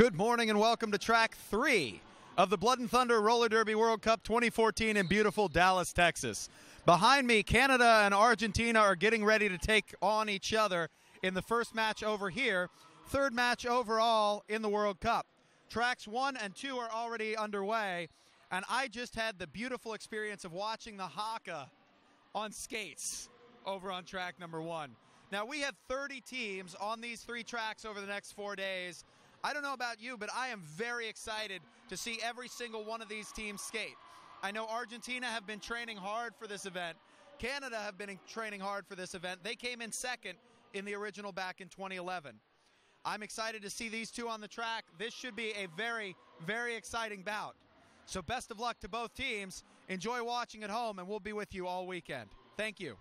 Good morning and welcome to track 3 of the Blood and Thunder Roller Derby World Cup 2014 in beautiful Dallas, Texas. Behind me, Canada and Argentina are getting ready to take on each other in the first match over here, third match overall in the World Cup. Tracks 1 and 2 are already underway, and I just had the beautiful experience of watching the haka on skates over on track number 1. Now, we have 30 teams on these 3 tracks over the next 4 days. I don't know about you, but I am very excited to see every single one of these teams skate. I know Argentina have been training hard for this event. Canada have been training hard for this event. They came in second in the original back in 2011. I'm excited to see these two on the track. This should be a very, very exciting bout. So best of luck to both teams. Enjoy watching at home, and we'll be with you all weekend. Thank you.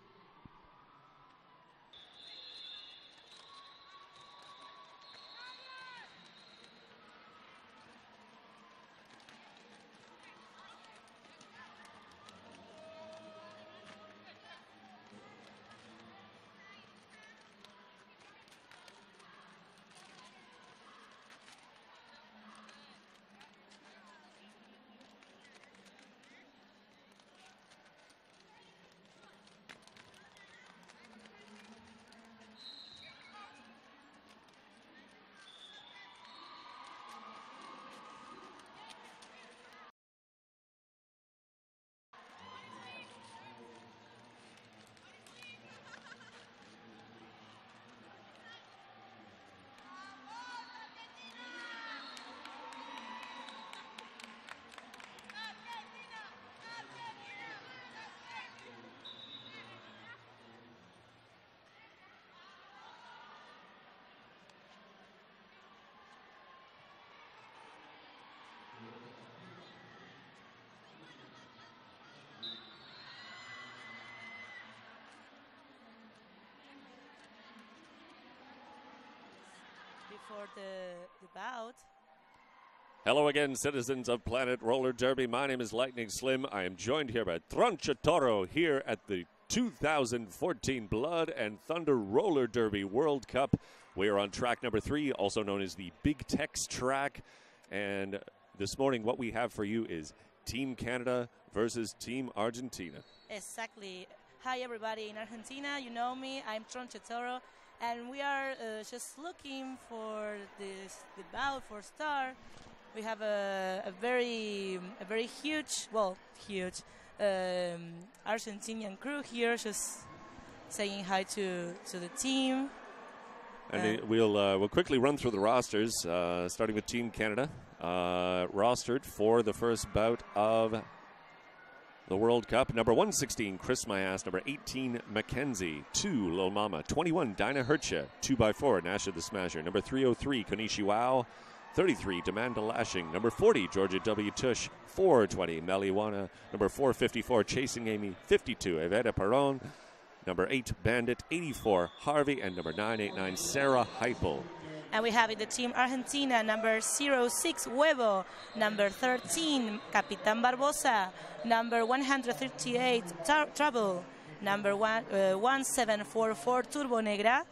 For the bout. Hello again, citizens of Planet Roller Derby. My name is Lightning Slim. I am joined here by Tronchatoro here at the 2014 Blood and Thunder Roller Derby World Cup. We are on track number 3, also known as the Big Tex track. And this morning, what we have for you is Team Canada versus Team Argentina. Exactly. Hi, everybody in Argentina. You know me. I'm Tronchatoro. And we are just looking for the bout for start. We have a very huge Argentinian crew here, just saying hi to the team. And we'll quickly run through the rosters, starting with Team Canada, rostered for the first bout of the World Cup. Number 116, Chris Mayas. Number 18, Mackenzie. 2, Lil Mama. 21, Dinah Hertscha. 2x4, Nasha the Smasher. Number 303, Konishi Wow. 33, Demanda Lashing. Number 40, Georgia W. Tush. 420, Meliwana. Number 454, Chasing Amy. 52, Eveta Perron. Number 8, Bandit. 84, Harvey. And number 989, Sarah Heipel. And we have in the team Argentina, number 06, Huevo. Number 13, Capitan Barbosa. Number 138, Trouble. Number 1744, Turbo Negra.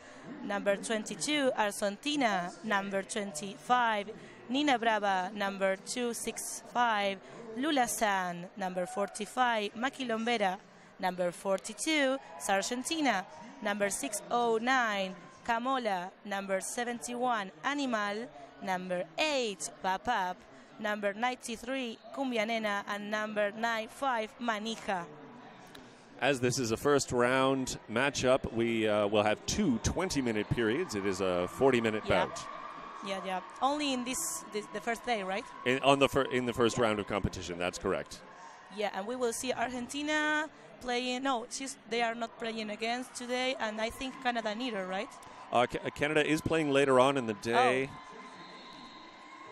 Number 22, Argentina. Number 25, Nina Brava. Number 265, Lula San. Number 45, Maquilombera. Number 42, Sargentina. Number 609, Camola. Number 71, Animal. Number 8, Papap. Number 93, Cumbia Nena. And number 95, Manija. As this is a first round matchup, we will have 2 20-minute periods. It is a 40-minute bout. Yeah. Only in the first day, right? In the first round of competition, that's correct. Yeah, and we will see Argentina playing. No, they are not playing against today, and I think Canada neither, right? Canada is playing later on in the day. Oh.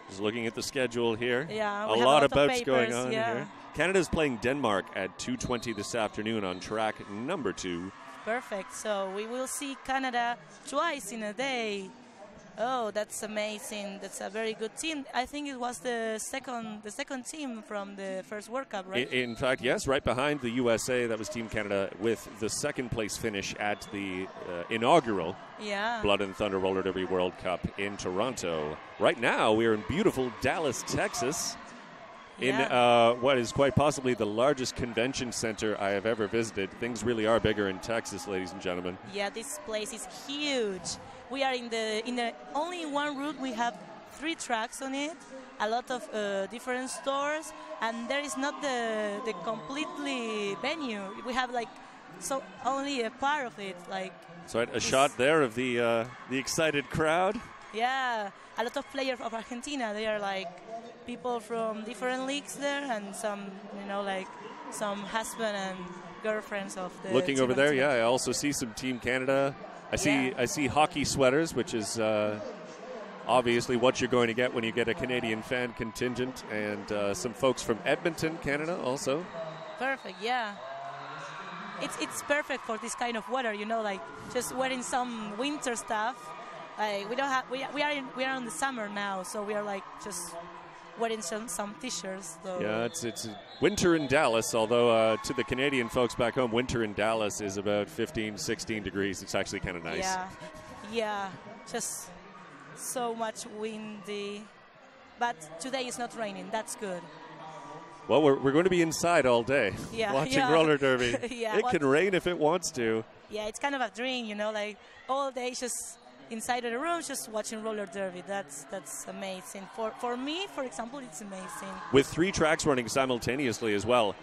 Just looking at the schedule here. Yeah, a lot of bouts going on here. Canada's playing Denmark at 2:20 this afternoon on track number 2. Perfect. So we will see Canada twice in a day. Oh, that's amazing. That's a very good team. I think it was the second team from the first World Cup, right? In fact, yes, right behind the USA. That was Team Canada with the second place finish at the inaugural Blood and Thunder Roller Derby World Cup in Toronto. Right now, we're in beautiful Dallas, Texas, in what is quite possibly the largest convention center I have ever visited. Things really are bigger in Texas, ladies and gentlemen. Yeah, this place is huge. We are in the only in one route. We have 3 tracks on it, a lot of different stores, and there is not the completely venue. We have like only a part of it, like. So a shot there of the excited crowd. Yeah, a lot of players of Argentina. They are like people from different leagues there, and some, like some husband and girlfriends of the. Looking over there, I also see some Team Canada. I see hockey sweaters, which is obviously what you're going to get when you get a Canadian fan contingent, and some folks from Edmonton, Canada, also. Perfect, yeah. It's perfect for this kind of weather, like just wearing some winter stuff. Like we are in the summer now, so we are like just wearing some t-shirts. So. Yeah, it's winter in Dallas, although to the Canadian folks back home, winter in Dallas is about 15, 16 degrees. It's actually kind of nice. Yeah, just so much windy. But today it's not raining. That's good. Well, we're going to be inside all day watching roller derby. It can rain if it wants to. Yeah, it's kind of a dream, like all day just inside of the room, just watching roller derby. That's amazing. For me, for example, it's amazing. With 3 tracks running simultaneously as well,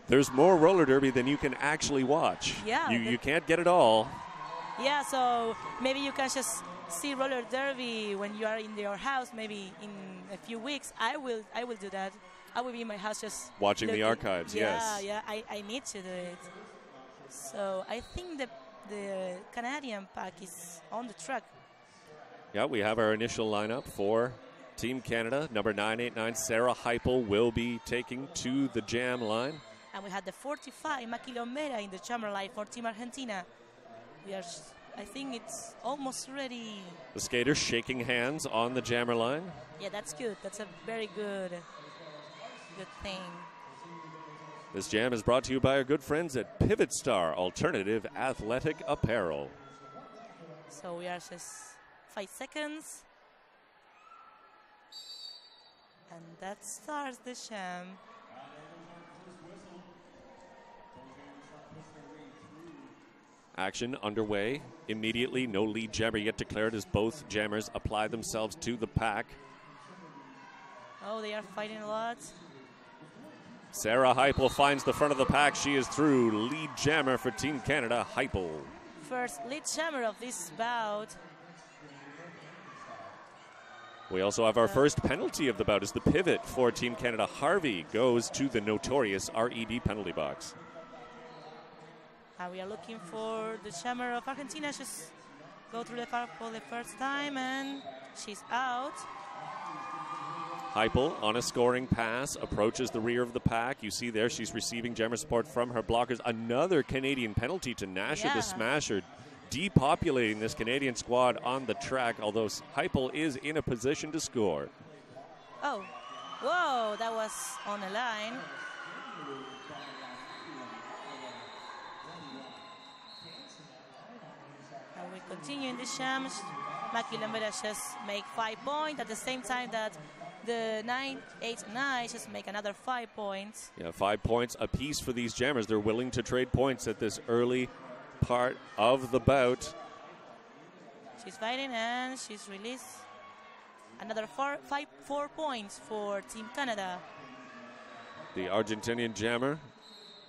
there's more roller derby than you can actually watch. Yeah, you can't get it all. Yeah, so maybe you can just see roller derby when you are in your house. Maybe in a few weeks, I will do that. I will be in my house just watching the archives. Yes. Yeah, I need to do it. So I think the Canadian pack is on the track. Yeah, we have our initial lineup for Team Canada. Number 989, Sarah Heipel, will be taking to the jam line. And we had the 45, Maquilomera, in the jammer line for Team Argentina. I think it's almost ready. The skaters shaking hands on the jammer line. Yeah, that's good. That's a very good thing. This jam is brought to you by our good friends at Pivot Star Alternative Athletic Apparel. So we are just 5 seconds. And that starts the jam. Action underway immediately. No lead jammer yet declared as both jammers apply themselves to the pack. Oh, they are fighting a lot. Sarah Heipel finds the front of the pack. She is through. Lead jammer for Team Canada, Heipel. First lead jammer of this bout. We also have our first penalty of the bout as the pivot for Team Canada. Harvey goes to the notorious RED penalty box. And we are looking for the jammer of Argentina. Just go through the park for the first time, and she's out. Heipel on a scoring pass approaches the rear of the pack. You see there she's receiving jammer support from her blockers. Another Canadian penalty to Nasha the Smasher, depopulating this Canadian squad on the track, although Heipel is in a position to score. Oh, whoa, that was on the line. And we continue in the jam. Maquilomera just make 5 points at the same time that the 989 just make another 5 points. Yeah, 5 points apiece for these jammers. They're willing to trade points at this early part of the bout. She's fighting and she's released. Another 4 points for Team Canada. The Argentinian jammer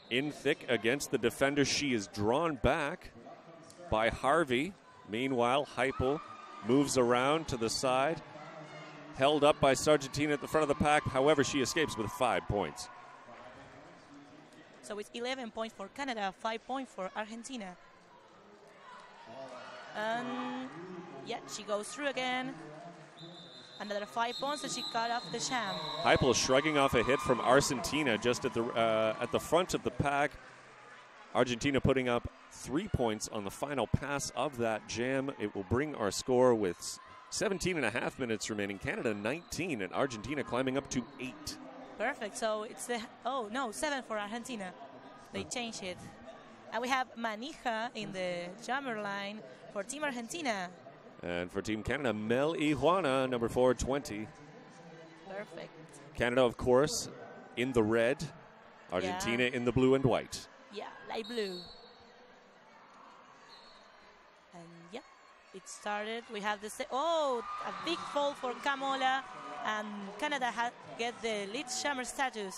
in thick against the defender. She is drawn back by Harvey. Meanwhile, Heipel moves around to the side. Held up by Sargentina at the front of the pack. However, she escapes with 5 points. So it's 11 points for Canada, 5 points for Argentina. And yeah, she goes through again. Another 5 points, and she cut off the jam. Heipel shrugging off a hit from Argentina just at the front of the pack. Argentina putting up 3 points on the final pass of that jam. It will bring our score with 17.5 minutes remaining. Canada 19 and Argentina climbing up to 8. Perfect. So it's the 7 for Argentina. They changed it. And we have Manija in the jammer line for Team Argentina. And for Team Canada, Mel y Juana, number 420. Perfect. Canada, of course, in the red. Argentina in the blue and white. Yeah, light blue. And yeah, it started. We have the a big fall for Camola, and Canada get the lead jammer status.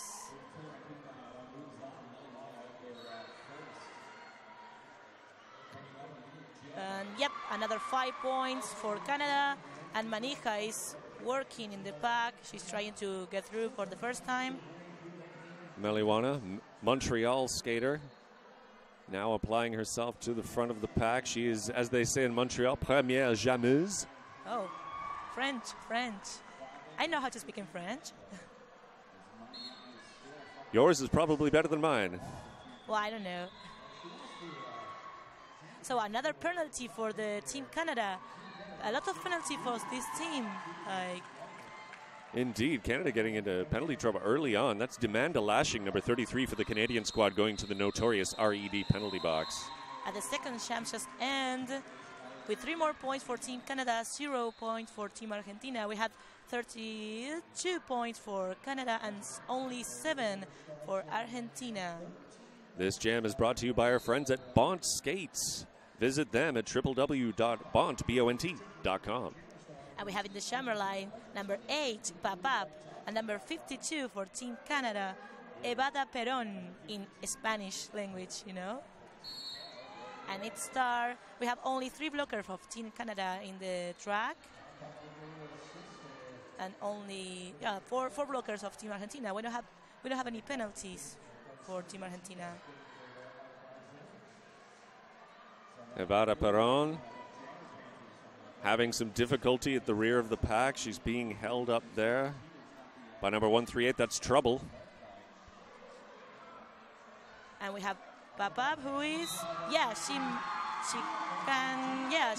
And yep, another 5 points for Canada, and Manija is working in the pack. She's trying to get through for the first time. Meliwana, Montreal skater, now applying herself to the front of the pack. She is, as they say in Montreal, première jammeuse. Oh, French. I know how to speak in French. Yours is probably better than mine. Well, I don't know. So another penalty for the Team Canada. A lot of penalty for this team. Indeed, Canada getting into penalty trouble early on. That's demand a lashing, number 33 for the Canadian squad, going to the notorious RED penalty box. At the second sham just end with 3 more points for Team Canada, 0 points for Team Argentina. We had 32 points for Canada and only 7 for Argentina. This jam is brought to you by our friends at Bont Skates. Visit them at www.bont.com. And we have in the jammer line number 8, Papap, and number 52 for Team Canada, Evada Perón in Spanish language, you know. And it's star. We have only 3 blockers of Team Canada in the track, and only 4 blockers of Team Argentina. We don't have any penalties for Team Argentina. Evada Perón having some difficulty at the rear of the pack. She's being held up there by number 138. That's trouble. And we have Papap, who is,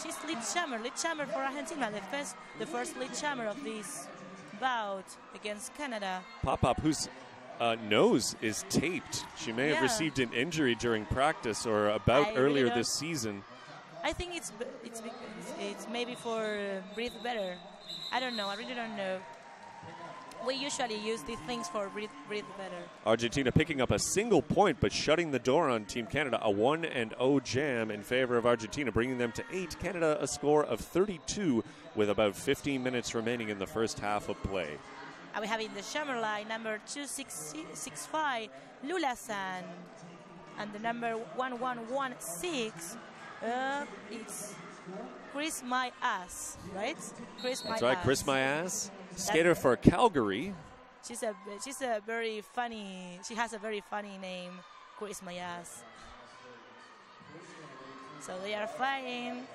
she's lead jammer for Argentina, the first lead jammer of this bout against Canada. Papap, whose nose is taped. She may have received an injury during practice or earlier this season. I think it's maybe for breathe better. I don't know. I really don't know. We usually use these things for breathe better. Argentina picking up a single point, but shutting the door on Team Canada. A 1-0 jam in favor of Argentina, bringing them to 8. Canada a score of 32 with about 15 minutes remaining in the first half of play. And we have in the jammer line number 2665, Lula-san, and the number 1116. It's Chris My Ass, right? That's right, Chris My Ass, skater for Calgary. She's a very funny. She has a very funny name, Chris My Ass. So they are fighting.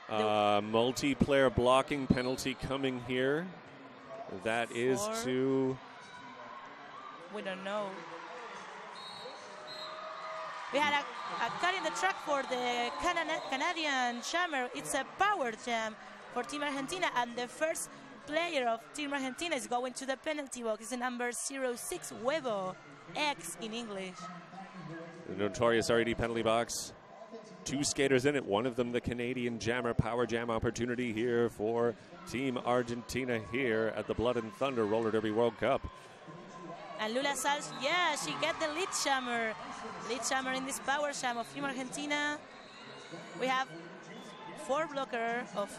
Multiplayer blocking penalty coming here. That is to... We don't know. We had a cut in the track for the Canadian jammer. It's a power jam for Team Argentina, and the first player of Team Argentina is going to the penalty box. It's the number 06, Huevo, X in English. The notorious RED penalty box. 2 skaters in it, one of them the Canadian jammer. Power jam opportunity here for Team Argentina here at the Blood and Thunder Roller Derby World Cup. And Lula Sals, she get the lead jammer in this power jam of Team Argentina. We have 4 blockers of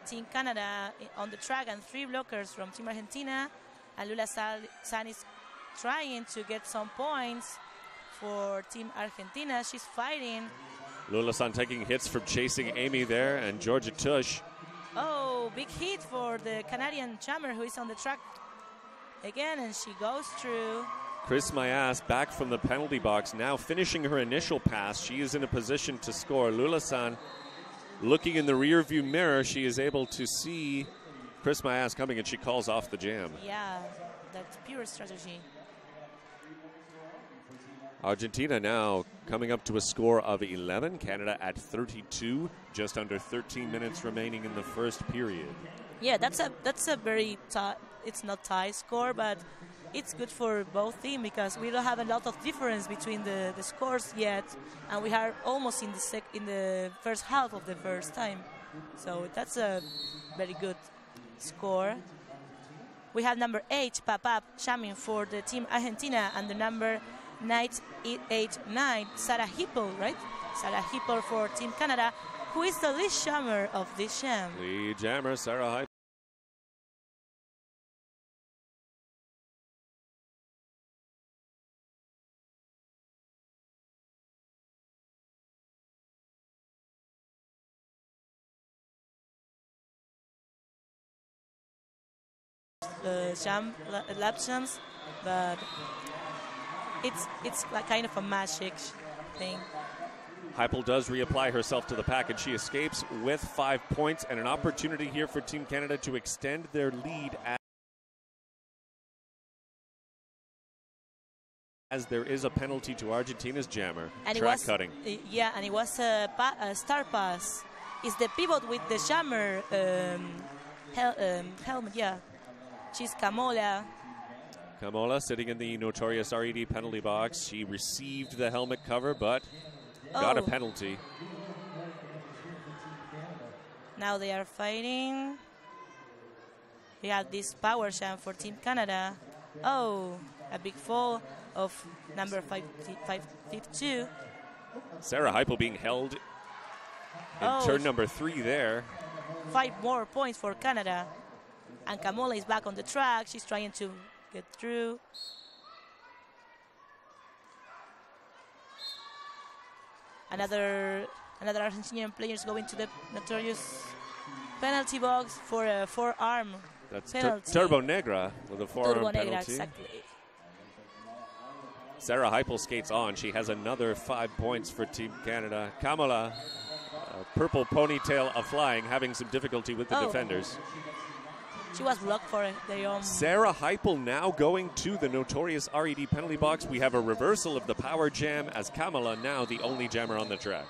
Team Canada on the track and 3 blockers from Team Argentina. And Lula San is trying to get some points for Team Argentina. She's fighting. Lula-san taking hits from chasing Amy there, and Georgia Tush. Oh, big hit for the Canadian jammer who is on the track again, and she goes through. Chris Mayas back from the penalty box, now finishing her initial pass. She is in a position to score. Lula-san looking in the rear view mirror. She is able to see Chris Mayas coming, and she calls off the jam. Yeah, that's pure strategy. Argentina now coming up to a score of 11. Canada at 32. Just under 13 minutes remaining in the first period. Yeah, that's a very it's not tie score, but it's good for both teams because we don't have a lot of difference between the scores yet, and we are almost in the first half of the first time. So that's a very good score. We have number 8, Papap, jamming for the team Argentina, and the number 989, Sarah Hippel, right? Sarah Hippel for Team Canada, who is the lead jammer of this jam. Lead jammer, Sarah Hippel. Lap jams, but it's like kind of a magic thing. Heipel does reapply herself to the pack, and she escapes with 5 points, and an opportunity here for Team Canada to extend their lead as there is a penalty to Argentina's jammer, and track cutting. Yeah, and it was a star pass. It's the pivot with the jammer helmet, yeah. She's Camola. Camola sitting in the notorious RED penalty box. She received the helmet cover, but got a penalty. Now they are fighting. We have this power jam for Team Canada. Oh, a big fall of number 552. Sarah Heipel being held in turn number 3 there. 5 more points for Canada. And Camola is back on the track. She's trying to get through. Another Argentinian player is going to the notorious penalty box for a forearm penalty. That's Turbo Negra with a forearm penalty. Exactly. Sarah Heipel skates on. She has another 5 points for Team Canada. Camola, purple ponytail flying, having some difficulty with the defenders. She was blocked for their own. Sarah Heipel now going to the notorious RED penalty box. We have a reversal of the power jam as Camola now the only jammer on the track.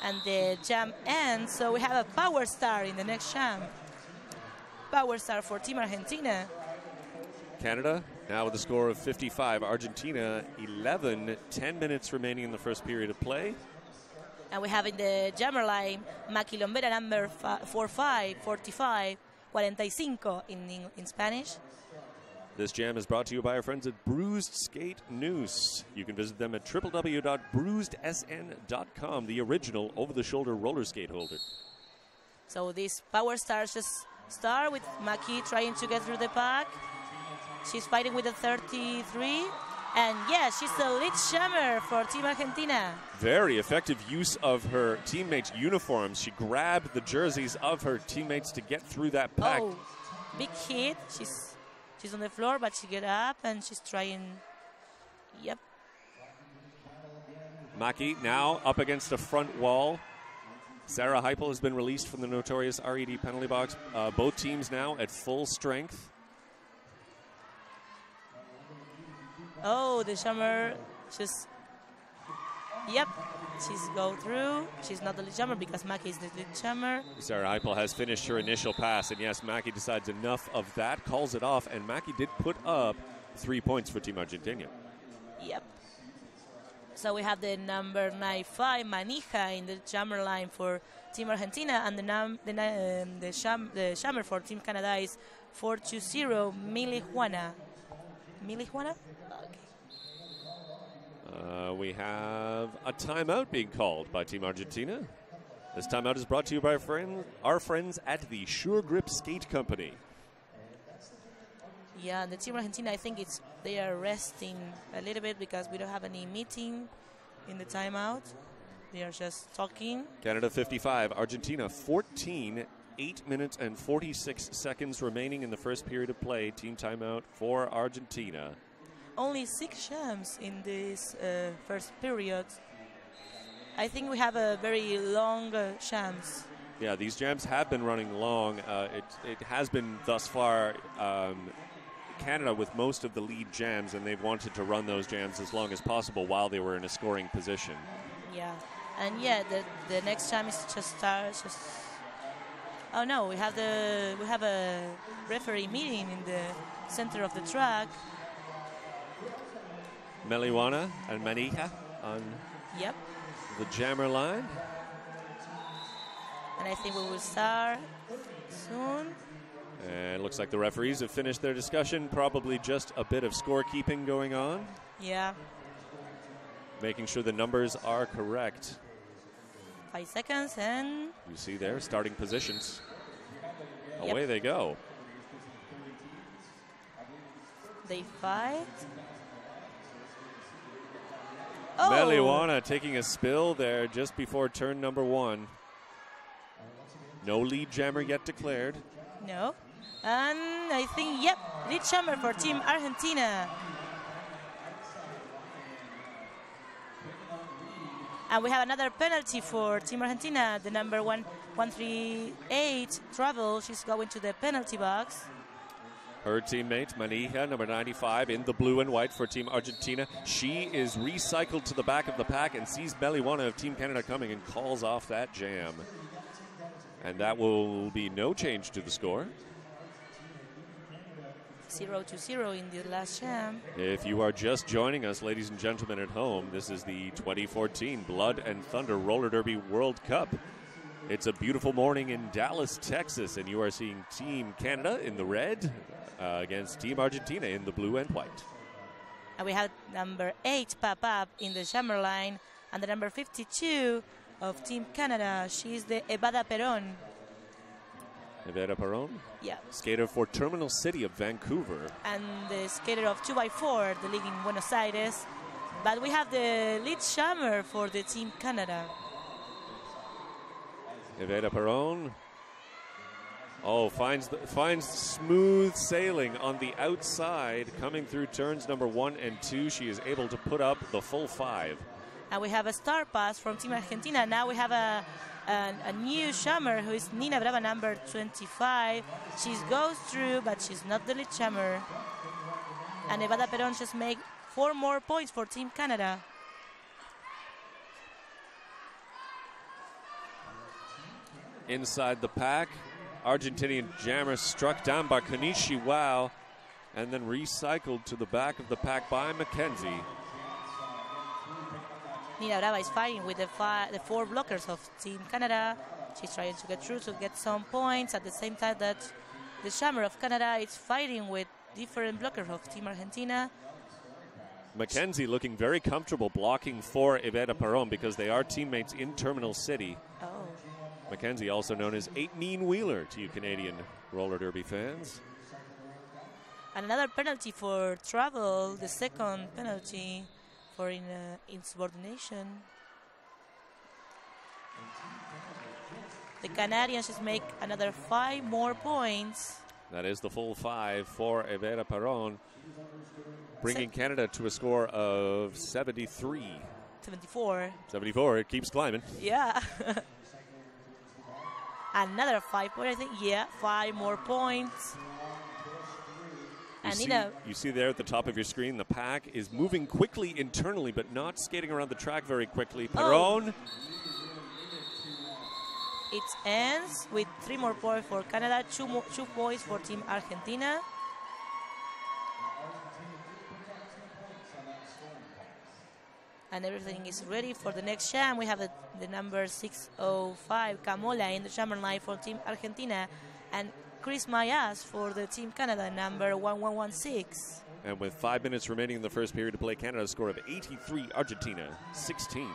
And the jam ends, so we have a power star in the next jam. Power star for Team Argentina. Canada now with a score of 55. Argentina 11. 10 minutes remaining in the first period of play. And we have in the jammer line Maki Lombera, number 45, 45. 45 in Spanish. This jam is brought to you by our friends at Bruised Skate Noose. You can visit them at www.bruisedsn.com, the original over-the-shoulder roller skate holder. So these power stars just start with Maki trying to get through the pack. She's fighting with a 33. And yeah, she's the lead jammer for Team Argentina. Very effective use of her teammates' uniforms. She grabbed the jerseys of her teammates to get through that pack. Oh, big hit. She's on the floor, but she get up and she's trying. Yep. Maki now up against the front wall. Sarah Heipel has been released from the notorious RED penalty box. Both teams now at full strength. Oh, the jammer just, yep, she's go through. She's not the lead jammer because Maki is the lead jammer. Sarah Heipel has finished her initial pass, and yes, Maki decides enough of that, calls it off, and Maki did put up 3 points for Team Argentina. Yep. So we have the number 95, Manija, in the jammer line for Team Argentina, and the jammer for Team Canada is 420, Milijuana. Milijuana? We have a timeout being called by Team Argentina. This timeout is brought to you by our friends at the Sure Grip Skate Company. Yeah, the Team Argentina, I think they are resting a little bit because we don't have any meeting in the timeout. They are just talking. Canada 55, Argentina 14. 8 minutes and 46 seconds remaining in the first period of play. Team timeout for Argentina. Only 6 jams in this first period. I think we have a very long jams. Yeah, these jams have been running long. It has been thus far Canada with most of the lead jams, and they've wanted to run those jams as long as possible while they were in a scoring position. Yeah, and yeah, the next jam is just start. Oh no, we have a referee meeting in the center of the track. Meliwana and Manija on the jammer line. And I think we will start soon. And it looks like the referees have finished their discussion. Probably just a bit of scorekeeping going on. Yeah. Making sure the numbers are correct. 5 seconds and... You see there, starting positions. Away they go. They fight. Oh. Meliwana taking a spill there just before turn number 1. No lead jammer yet declared. No. And I think, lead jammer for Team Argentina. And we have another penalty for Team Argentina. The number 138, Travel. She's going to the penalty box. Her teammate, Manija, number 95, in the blue and white for Team Argentina. She is recycled to the back of the pack and sees Meliwana of Team Canada coming and calls off that jam. And that will be no change to the score. 0-0 in the last jam. If you are just joining us, ladies and gentlemen at home, this is the 2014 Blood and Thunder Roller Derby World Cup. It's a beautiful morning in Dallas, Texas, and you are seeing Team Canada in the red against Team Argentina in the blue and white. And we have number 8, Papap, in the jammer line, and the number 52 of Team Canada. She's the Evada Perón. Evada Perón? Yeah. Skater for Terminal City of Vancouver. And the skater of 2x4, the league in Buenos Aires. But we have the lead jammer for the Team Canada. Evada Perón. Oh, finds smooth sailing on the outside, coming through turns number 1 and 2. She is able to put up the full 5. And we have a star pass from Team Argentina. Now we have a new jammer who is Nina Brava, number 25. She goes through, but she's not the lead jammer. And Evada Perón just make 4 more points for Team Canada. Inside the pack, Argentinian jammer struck down by Konishi Wow and then recycled to the back of the pack by Mackenzie. Nina Brava is fighting with the 4 blockers of Team Canada. She's trying to get through to get some points at the same time that the jammer of Canada is fighting with different blockers of Team Argentina. Mackenzie looking very comfortable blocking for Evada Perón because they are teammates in Terminal City. Oh. Mackenzie, also known as 8 Mean Wheeler to you Canadian roller derby fans. And another penalty for Travel, the second penalty for insubordination. The Canadians just make another 5 more points. That is the full 5 for Evada Perón, bringing Canada to a score of 73. 74. 74, it keeps climbing. Yeah. Another 5 points, I think. Yeah, 5 more points. You see there at the top of your screen, the pack is moving quickly internally, but not skating around the track very quickly. Perón. It ends with 3 more points for Canada, 2 points for Team Argentina. And everything is ready for the next jam. We have the number 605, Camola, in the jammer line for Team Argentina. And Chris Mayas for the Team Canada, number 1116. And with 5 minutes remaining in the first period to play, Canada score of 83, Argentina 16.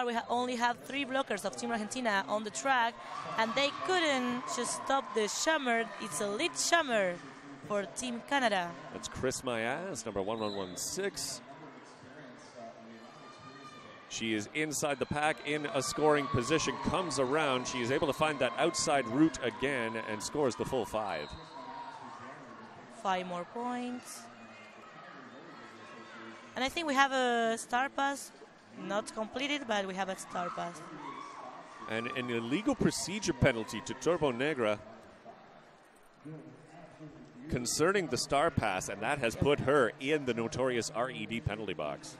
We only have 3 blockers of Team Argentina on the track, and they couldn't just stop the jammer. It's a lead jammer for Team Canada. That's Chris Mayas, number 1116. She is inside the pack in a scoring position, comes around. She is able to find that outside route again and scores the full 5. 5 more points. And I think we have a star pass. Not completed, but we have a star pass. And an illegal procedure penalty to Turbo Negra concerning the star pass, and that has put her in the notorious RED penalty box.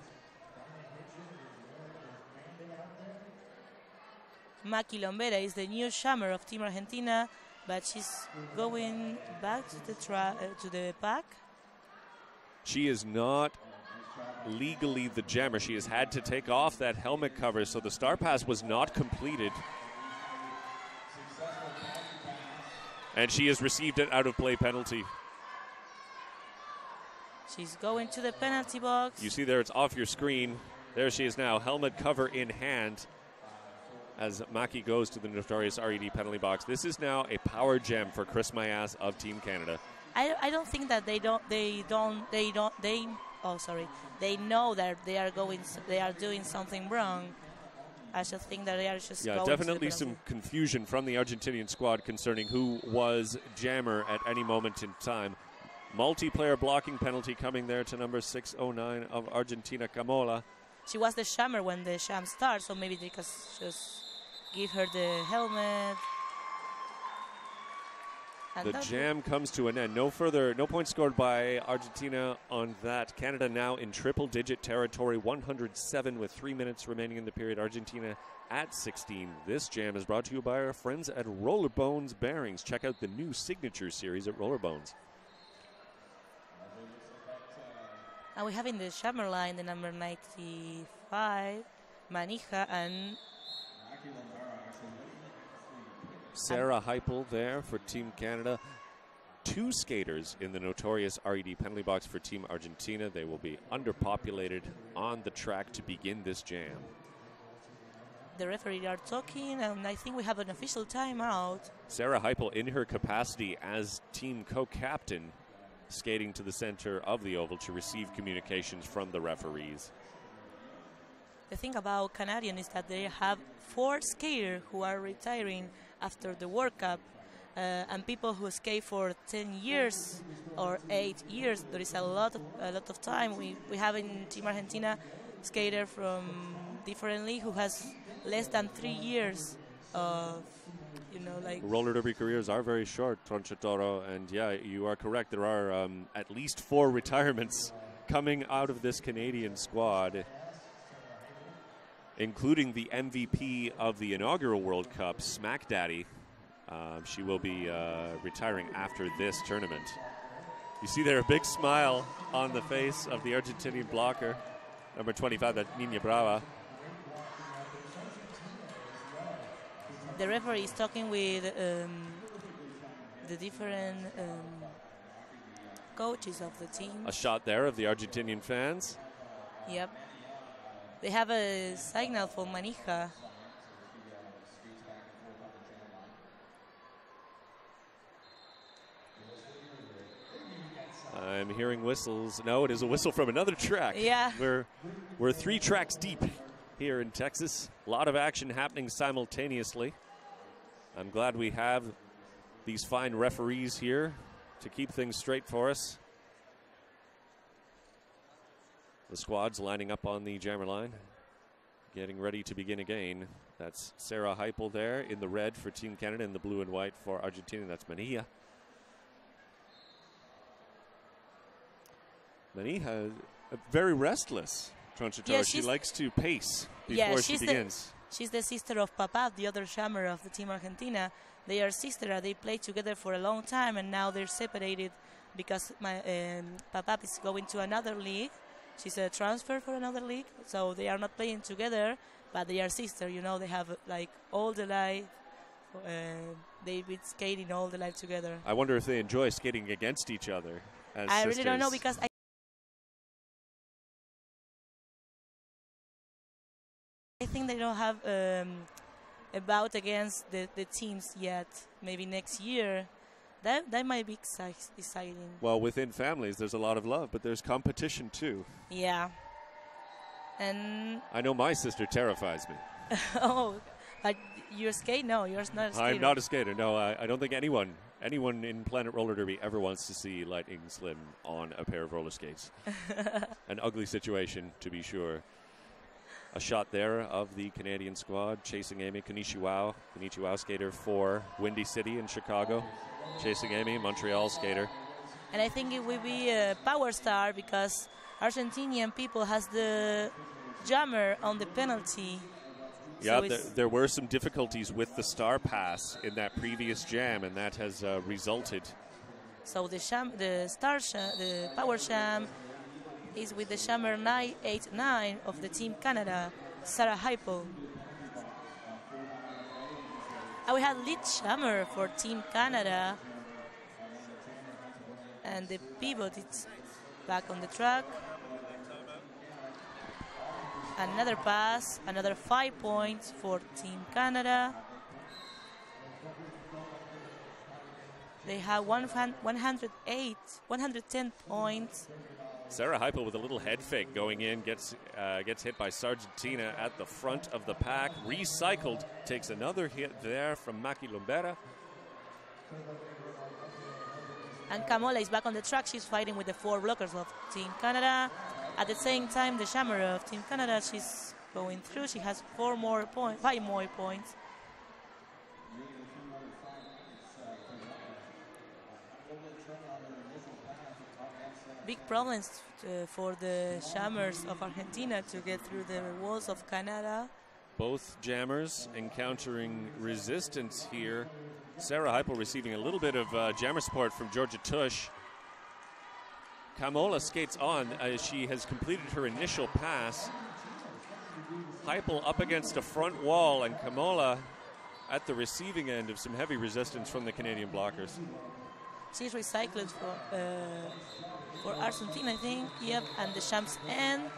Maki Lombera is the new jammer of Team Argentina, but she's going back to the pack. She is not legally the jammer. She has had to take off that helmet cover, so the star pass was not completed. And she has received an out-of-play penalty. She's going to the penalty box. You see there, it's off your screen. There she is now, helmet cover in hand, as Maki goes to the notorious RED penalty box. This is now a power gem for Chris Mayas of Team Canada. I don't think that they know that they are doing something wrong. I just think that they are just going definitely some confusion from the Argentinian squad concerning who was jammer at any moment in time. Multiplayer blocking penalty coming there to number 609 of Argentina, Camola. She was the jammer when the jam starts, so maybe they can just give her the helmet. And the jam comes to an end. No points scored by Argentina on that. Canada now in triple-digit territory, 107 with 3 minutes remaining in the period. Argentina at 16. This jam is brought to you by our friends at Rollerbones Bearings. Check out the new Signature Series at Rollerbones. And we have in the jammer line the number 95, Manija, and Sarah Heipel there for Team Canada. 2 skaters in the notorious RED penalty box for Team Argentina. They will be underpopulated on the track to begin this jam. The referees are talking, and I think we have an official timeout. Sarah Heipel, in her capacity as team co-captain, skating to the center of the oval to receive communications from the referees. The thing about Canadian is that they have 4 skaters who are retiring after the World Cup, and people who skate for 10 years or 8 years. There is a lot of time. We have in Team Argentina skater from different league who has less than 3 years of, roller derby careers are very short, Tronchatoro, and yeah, you are correct. There are at least 4 retirements coming out of this Canadian squad, including the MVP of the inaugural World Cup, Smack Daddy. She will be retiring after this tournament. You see there a big smile on the face of the Argentinian blocker, number 25, that Niña Brava. The referee is talking with the different coaches of the team. A shot there of the Argentinian fans. Yep. They have a signal for Manija. I'm hearing whistles. No, it is a whistle from another track. Yeah. We're 3 tracks deep here in Texas. A lot of action happening simultaneously. I'm glad we have these fine referees here to keep things straight for us. The squad's lining up on the jammer line, getting ready to begin again. That's Sarah Heipel there in the red for Team Canada, in the blue and white for Argentina. That's Manija. Manija, very restless, Tronchatoro. Yeah, she likes to pace before she begins. She's the sister of Papa, the other jammer of the Team Argentina. They are sisters. They played together for a long time, and now they're separated because Papa is going to another league. She's a transfer for another league, so they are not playing together, but they are sisters. They have all the life. They've been skating all the life together. I wonder if they enjoy skating against each other as I sisters. really don't know, because I think they don't have a bout against the teams yet. Maybe next year. That might be exciting. Well, within families, there's a lot of love, but there's competition too. Yeah. And I know my sister terrifies me. Oh, but you're skate? No, you're not a skater. I'm not a skater. No, I don't think anyone in Planet Roller Derby ever wants to see Lightning Slim on a pair of roller skates. An ugly situation, to be sure. a shot there of the Canadian squad, chasing Amy Konnichiwa skater for Windy City in Chicago. Chasing Amy, Montreal skater. And I think it will be a power star because Argentinian people has the jammer on the penalty. Yeah, so there were some difficulties with the star pass in that previous jam, and that has resulted. So the power sham is with the jammer 989 of the Team Canada, Sarah Hypo. And we had lead jammer for Team Canada, and the pivot is back on the track. Another pass, another 5 points for Team Canada. They have 110 points. Sarah Hypo with a little head fake going in, gets hit by Sargentina at the front of the pack. Recycled, takes another hit there from Maki Lumbera. And Kamola is back on the track. She's fighting with the 4 blockers of Team Canada. At the same time, the jammer of Team Canada, she's going through. She has 5 more points. Big problems for the jammers of Argentina to get through the walls of Canada. Both jammers encountering resistance here. Sarah Hypo receiving a little bit of jammer support from Georgia Tush. Kamola skates on as she has completed her initial pass. Hypo up against a front wall, and Kamola at the receiving end of some heavy resistance from the Canadian blockers. She's recycled for Argentina, I think. Yep, and the champs end.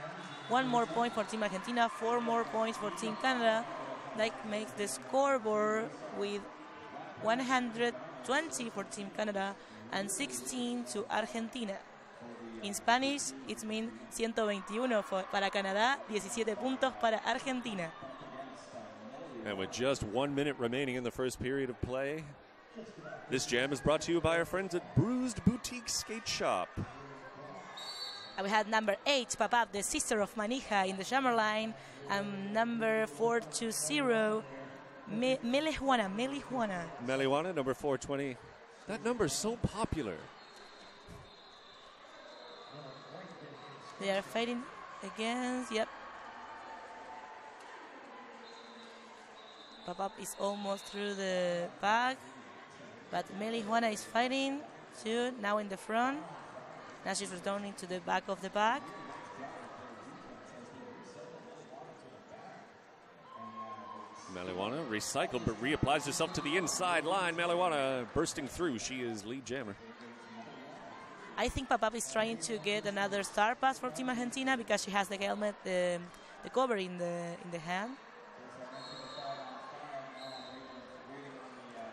1 more point for Team Argentina, 4 more points for Team Canada. That makes the scoreboard with 120 for Team Canada and 16 to Argentina. In Spanish, it means 121 para Canadá, 17 puntos para Argentina. And with just 1 minute remaining in the first period of play, this jam is brought to you by our friends at Bruised Boutique Skate Shop. And we had number 8, Papap, the sister of Manija, in the jammer line, and number 420, Melijuana. Melijuana, number 420. That number is so popular. They are fighting against, yep. Papap is almost through the pack, but Melijuana is fighting too, now in the front. Now she's returning to the back of the pack. Melijuana recycled but reapplies herself to the inside line. Melijuana bursting through. She is lead jammer. I think Papap is trying to get another star pass for Team Argentina because she has the helmet, the cover in the hand.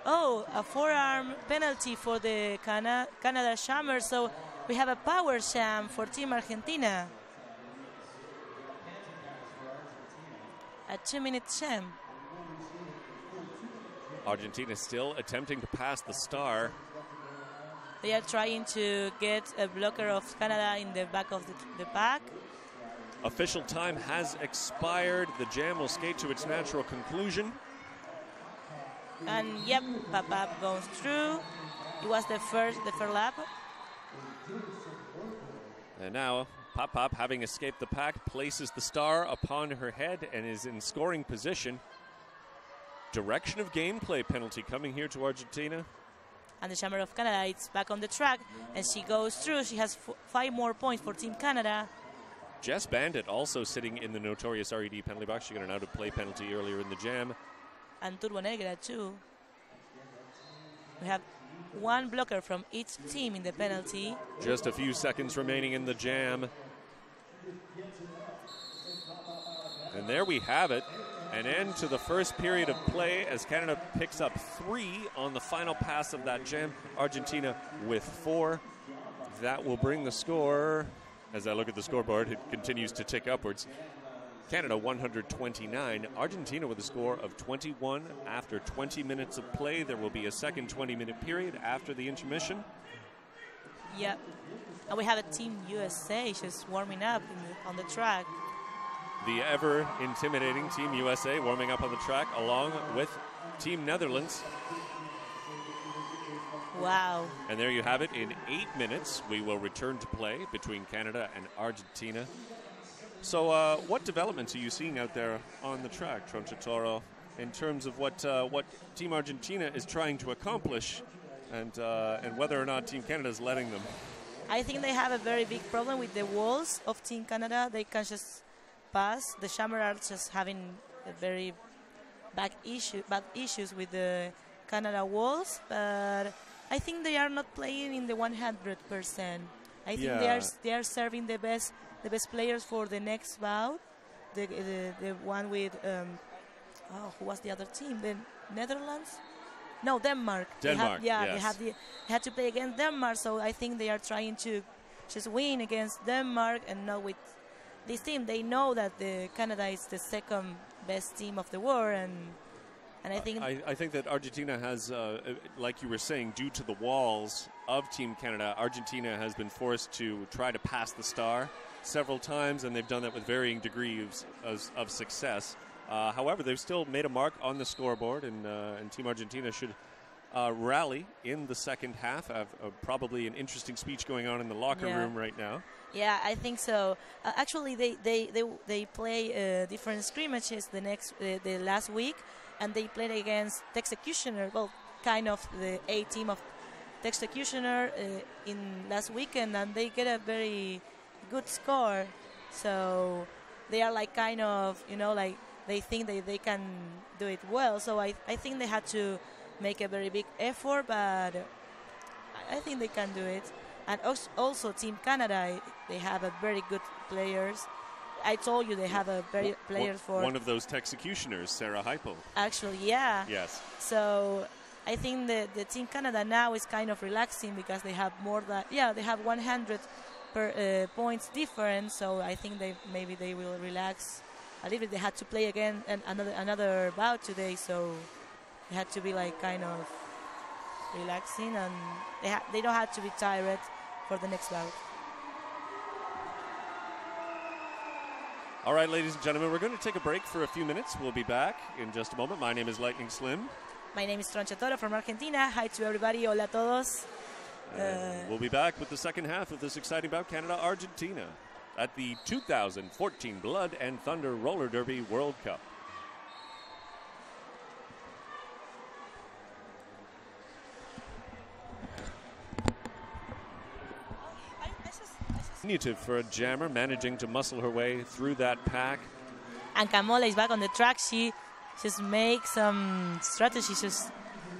Oh, a forearm penalty for the Canada jammer. So we have a power sham for Team Argentina. A 2-minute sham. Argentina still attempting to pass the star. They are trying to get a blocker of Canada in the back of the pack. Official time has expired. The jam will skate to its natural conclusion. And yep, Papap goes through. It was the first lap. And now Papap, having escaped the pack, places the star upon her head and is in scoring position. Direction of gameplay penalty coming here to Argentina. And the jammer of Canada is back on the track, and she goes through. She has 5 more points for Team Canada. Jess Bandit also sitting in the notorious RED penalty box. She got an out-of-play penalty earlier in the jam. And Turbo Negra too. We have 1 blocker from each team in the penalty. Just a few seconds remaining in the jam. And there we have it. An end to the first period of play as Canada picks up 3 on the final pass of that jam. Argentina with 4. That will bring the score, as I look at the scoreboard, it continues to tick upwards. Canada 129, Argentina with a score of 21 after 20 minutes of play. There will be a second 20-minute period after the intermission. Yep. And we have a Team USA just warming up on the track. the ever intimidating Team USA warming up on the track along with Team Netherlands. Wow. And there you have it. In 8 minutes, we will return to play between Canada and Argentina. So what developments are you seeing out there on the track, Tronchatoro, in terms of what Team Argentina is trying to accomplish and whether or not Team Canada is letting them? I think they have a very big problem with the walls of Team Canada. They can just pass. The Shammer are just having a very bad issues with the Canada walls, but I think they are not playing in the 100%. I think they are serving the best players for the next bout. The one with who was the other team? The Netherlands? No, Denmark. Denmark. Yes. They had to play against Denmark, so I think they are trying to just win against Denmark and not with this team. They know that the Canada is the second best team of the world, and I think I think that Argentina has, like you were saying, due to the walls of Team Canada, Argentina has been forced to try to pass the star several times, and they've done that with varying degrees of success. However, they've still made a mark on the scoreboard, and Team Argentina should rally in the second half. Probably an interesting speech going on in the locker room right now. Yeah, I think so. Actually, they play different scrimmages the last week, and they played against Executioner. Well, kind of the A team of Executioner in last weekend, and they get a very good score. So they are like kind of, like they think they can do it well. So I think they had to make a very big effort, but I think they can do it. And also Team Canada, they have a very good players. I told you they have a very players for one of those Executioners, Sarah Hypo. Actually, yeah. Yes. So I think the Team Canada now is kind of relaxing because they have they have 100 points difference. So I think maybe they will relax a little bit. They had to play again and another bout today, so they had to be like kind of relaxing, and they don't have to be tired for the next bout. All right, ladies and gentlemen, we're going to take a break for a few minutes. We'll be back in just a moment. My name is Lightning Slim. My name is Tronchatoro from Argentina. Hi to everybody. Hola a todos. We'll be back with the second half of this exciting bout, Canada-Argentina, at the 2014 Blood and Thunder Roller Derby World Cup. For a jammer, managing to muscle her way through that pack. And Camola is back on the track. She just makes some strategy.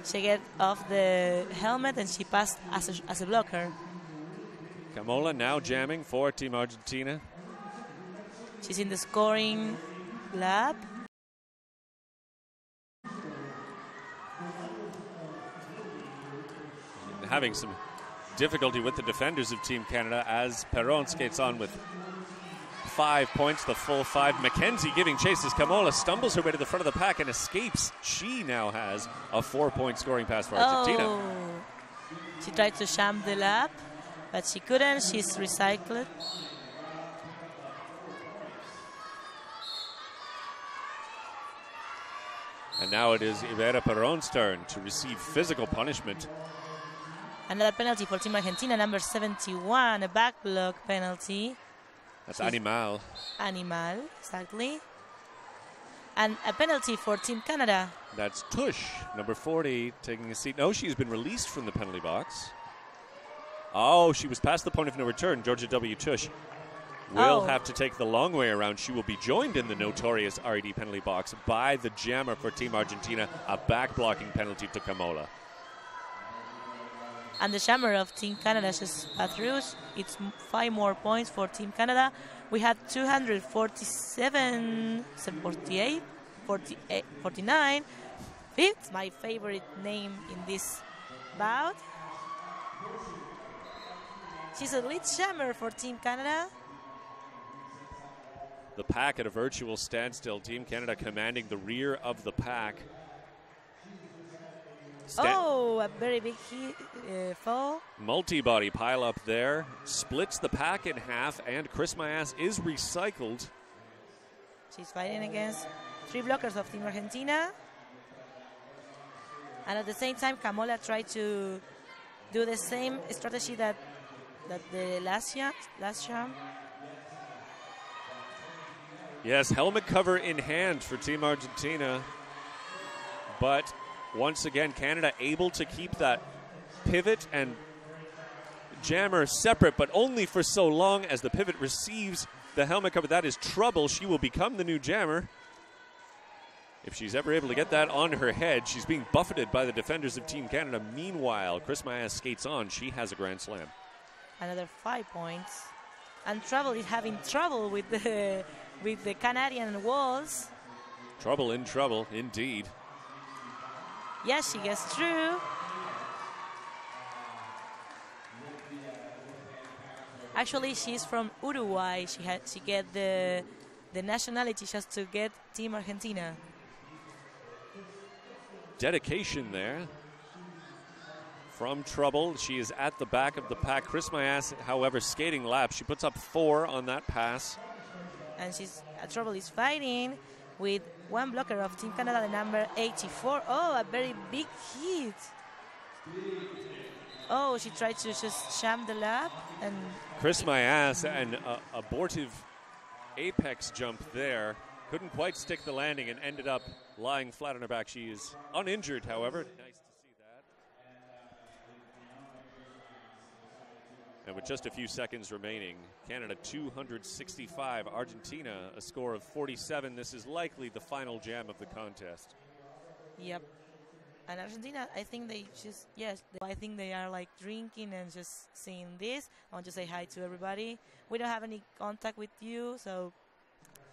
She get off the helmet and she passed as a blocker. Camola now jamming for Team Argentina. She's in the scoring lap. Having some difficulty with the defenders of Team Canada as Perron skates on with 5 points, the full 5. Mackenzie giving chase as Camola stumbles her way to the front of the pack and escapes. She now has a 4-point scoring pass for Argentina. Oh. She tried to sham the lap, but she couldn't. She's recycled. And now it is Ivera Perron's turn to receive physical punishment. Another penalty for Team Argentina, number 71, a back block penalty. That's Animal. Animal, exactly. And a penalty for Team Canada. That's Tush, number 40, taking a seat. No, she's been released from the penalty box. Oh, she was past the point of no return. Georgia W. Tush will have to take the long way around. She will be joined in the notorious RD penalty box by the jammer for Team Argentina, a back blocking penalty to Camola. And the jammer of Team Canada just passed through. It's 5 more points for Team Canada. We had 247, 48, 49. It's my favorite name in this bout. She's a lead jammer for Team Canada. The pack at a virtual standstill. Team Canada commanding the rear of the pack. A very big fall. Multi-body pile up there. Splits the pack in half, and Chris Mayas is recycled. She's fighting against 3 blockers of Team Argentina. And at the same time, Camola tried to do the same strategy that the last jam. Yes, helmet cover in hand for Team Argentina. But once again, Canada able to keep that pivot and jammer separate, but only for so long as the pivot receives the helmet cover. That is trouble. She will become the new jammer. If she's ever able to get that on her head, she's being buffeted by the defenders of Team Canada. Meanwhile, Chris Maia skates on. She has a grand slam. Another 5 points. And Trouble is having trouble with the Canadian walls. Trouble in trouble, indeed. Yes, she gets through. Actually, she's from Uruguay. She get the nationality just to get Team Argentina. Dedication there from Trouble. She is at the back of the pack. Chris Mayas, however, skating laps. She puts up 4 on that pass. And Trouble is fighting with 1 blocker of Team Canada, the number 84. Oh, a very big hit. Oh, she tried to just jam the lap. And Chris Mayas, an abortive apex jump there. Couldn't quite stick the landing and ended up lying flat on her back. She is uninjured, however. Nice to see that. And with just a few seconds remaining, Canada 265, Argentina a score of 47. This is likely the final jam of the contest. Yep. And Argentina, I think I think they are like drinking and just seeing this. I want to say hi to everybody. We don't have any contact with you, so.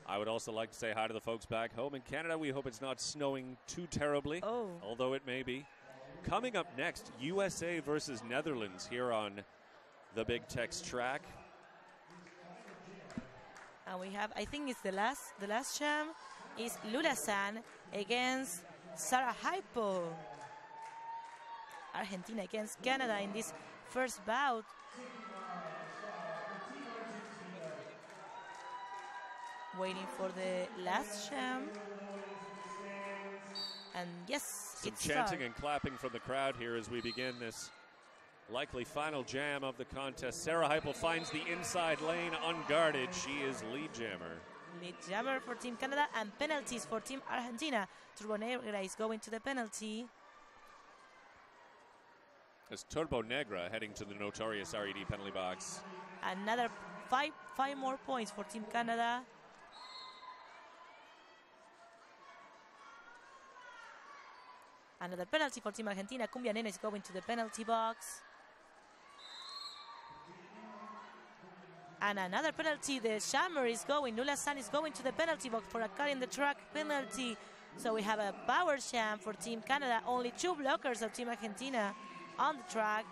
I would also like to say hi to the folks back home in Canada. We hope it's not snowing too terribly, although it may be. Coming up next, USA versus Netherlands here on the Big Tex track. And we have, I think it's the last jam is Lula-san against Sarah Hypo. Argentina against Canada in this first bout. Waiting for the last jam. And yes, some chanting and clapping from the crowd here as we begin this likely final jam of the contest. Sarah Hypo finds the inside lane unguarded. She is lead jammer. Lead jammer for Team Canada and penalties for Team Argentina. Turbo Negra is going to the penalty. As Turbo Negra heading to the notorious RED penalty box. Another five more points for Team Canada. Another penalty for Team Argentina. Cumbia Nena is going to the penalty box. And another penalty. The Shammer is going. Lula-san is going to the penalty box for a cut in the track penalty. So we have a power jam for Team Canada. Only 2 blockers of Team Argentina on the track.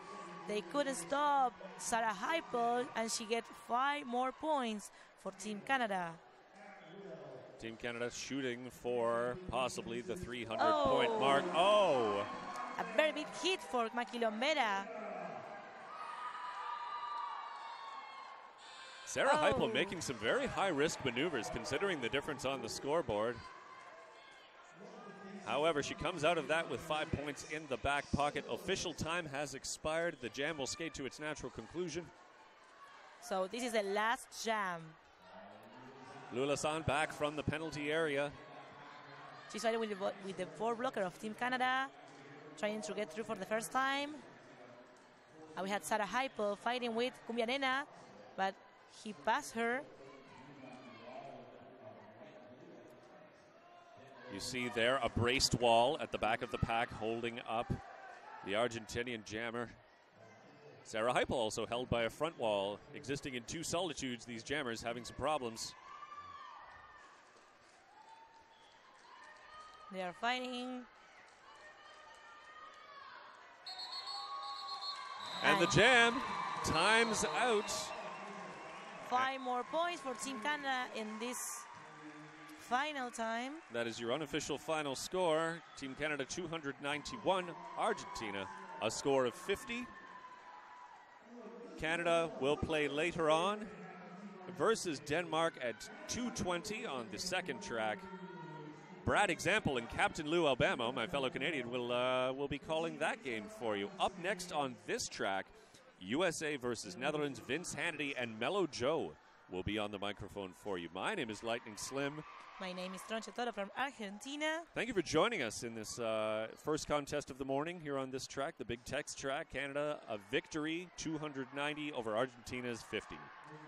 They couldn't stop Sarah Hypo, and she gets 5 more points for Team Canada. Team Canada shooting for possibly the 300-point mark. Oh! A very big hit for Maquilombera. Sarah Hypo making some very high-risk maneuvers considering the difference on the scoreboard. However, she comes out of that with 5 points in the back pocket. Official time has expired. The jam will skate to its natural conclusion. So this is the last jam. Lula-san back from the penalty area. She's fighting with the 4 blocker of Team Canada, trying to get through for the first time. And we had Sarah Hypo fighting with Cumbia Nena, but he passed her. You see there a braced wall at the back of the pack holding up the Argentinian jammer. Sarah Hypo also held by a front wall, existing in 2 solitudes. These jammers having some problems. They are fighting. And the jam times out. 5 more points for Team Canada in this final time. That is your unofficial final score. Team Canada 291, Argentina a score of 50. Canada will play later on versus Denmark at 2:20 on the second track. Brad Example and Captain Lou Albamo, my fellow Canadian, will be calling that game for you. Up next on this track, USA versus Netherlands. Vince Hannity and Mellow Joe will be on the microphone for you. My name is Lightning Slim. My name is Tronche Toro from Argentina. Thank you for joining us in this first contest of the morning here on this track, the Big Tex track. Canada, a victory, 290 over Argentina's 50.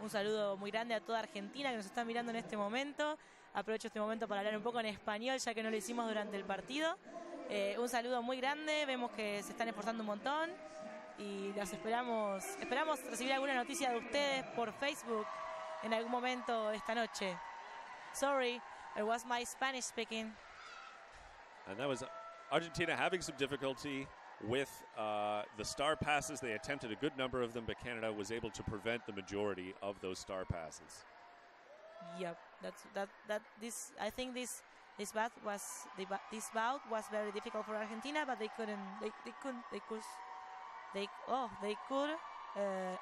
Un saludo muy grande a toda Argentina que nos está mirando en este momento. Aprovecho este momento para hablar un poco en español, ya que no lo hicimos durante el partido. Un saludo muy grande, vemos que se están esforzando un montón y los esperamos recibir alguna noticia de ustedes por Facebook en algún momento esta noche. Sorry, it was my Spanish speaking. And that was Argentina having some difficulty with the star passes. They attempted a good number of them, but Canada was able to prevent the majority of those star passes. Yep, I think this bout was very difficult for Argentina, but they could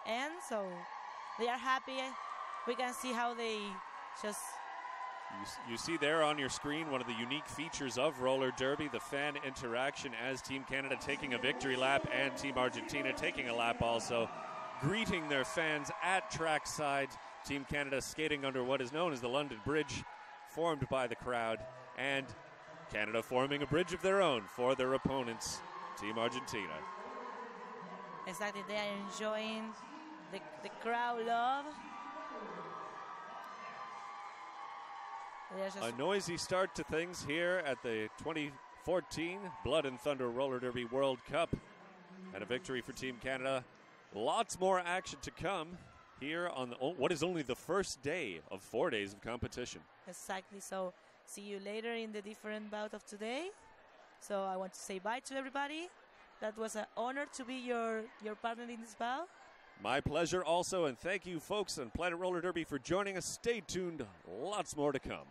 end. So they are happy. We can see how they just. You see there on your screen one of the unique features of roller derby, the fan interaction as Team Canada taking a victory lap and Team Argentina taking a lap also, greeting their fans at trackside. Team Canada skating under what is known as the London Bridge, formed by the crowd, and Canada forming a bridge of their own for their opponents, Team Argentina. Exactly, they are enjoying the crowd love. A noisy start to things here at the 2014 Blood and Thunder Roller Derby World Cup, and a victory for Team Canada. Lots more action to come here on what is only the first day of 4 days of competition. Exactly, so see you later in the different bout of today. So I want to say bye to everybody. That was an honor to be your partner in this bout. My pleasure also, and thank you folks on Planet Roller Derby for joining us. Stay tuned, lots more to come.